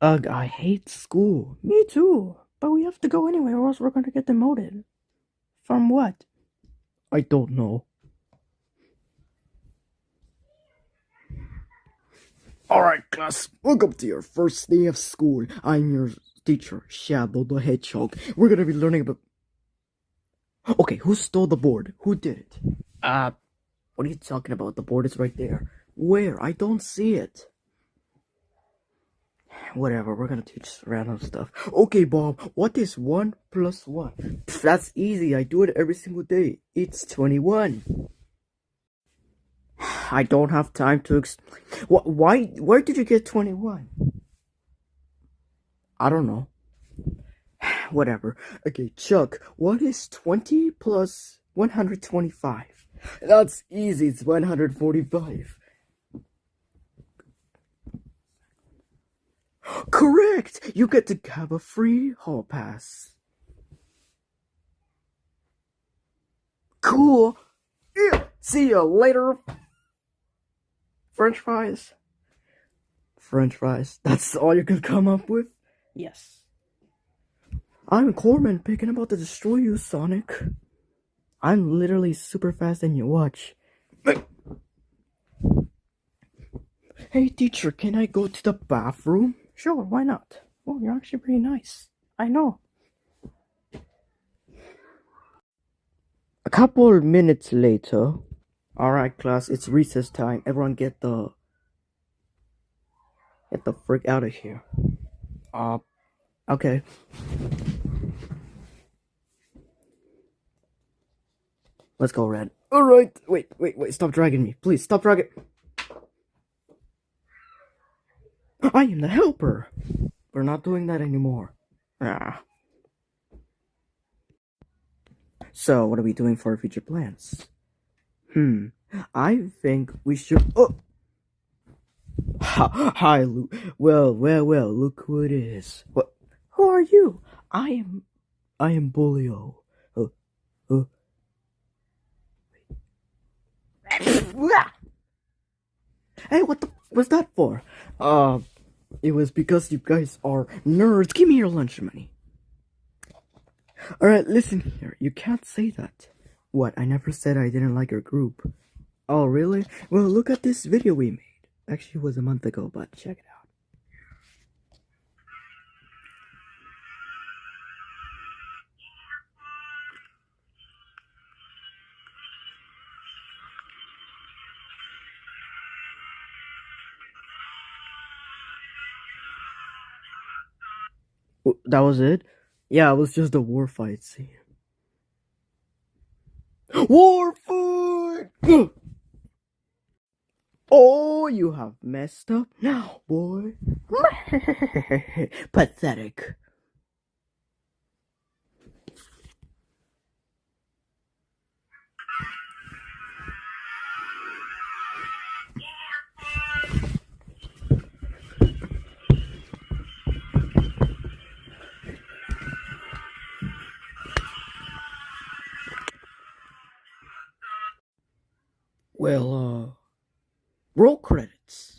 Ugh, I hate school. Me too. But we have to go anyway or else we're gonna get demoted. From what? I don't know. Alright, class. Welcome to your first day of school. I'm your teacher, Shadow the Hedgehog. We're gonna be learning about... Okay, who stole the board? Who did it? What are you talking about? The board is right there. Where? I don't see it. Whatever, we're gonna teach random stuff. Okay, Bob, what is 1 plus 1? Pff, that's easy, I do it every single day. It's 21. I don't have time to where did you get 21? I don't know. Whatever. Okay, Chuck, what is 20 plus 125? That's easy, it's 145. Correct! You get to have a free hall pass. Cool! Yeah. See you later! French fries? French fries. That's all you can come up with? Yes. I'm Corman, picking about to destroy you, Sonic. I'm literally super fast and you watch. Hey teacher, can I go to the bathroom? Sure, why not? Oh, you're actually pretty nice. I know. A couple minutes later. Alright class, it's recess time. Everyone get the frick out of here. Okay. Let's go, Red. Alright, wait, stop dragging me. Please, stop dragging. I am the helper. We're not doing that anymore. Ah. So, what are we doing for our future plans? I think we should... Oh! Hi, Luke. Well, look who it is. What? Who are you? I am Bullio. Hey, what the was that for? It was because you guys are nerds. Give me your lunch money. Alright, listen here. You can't say that. What? I never said I didn't like your group. Oh, really? Well, look at this video we made. Actually, it was a month ago, but check it out. That was it? Yeah, it was just a war fight scene. War fight! Oh, you have messed up now, boy. Pathetic. Well, roll credits.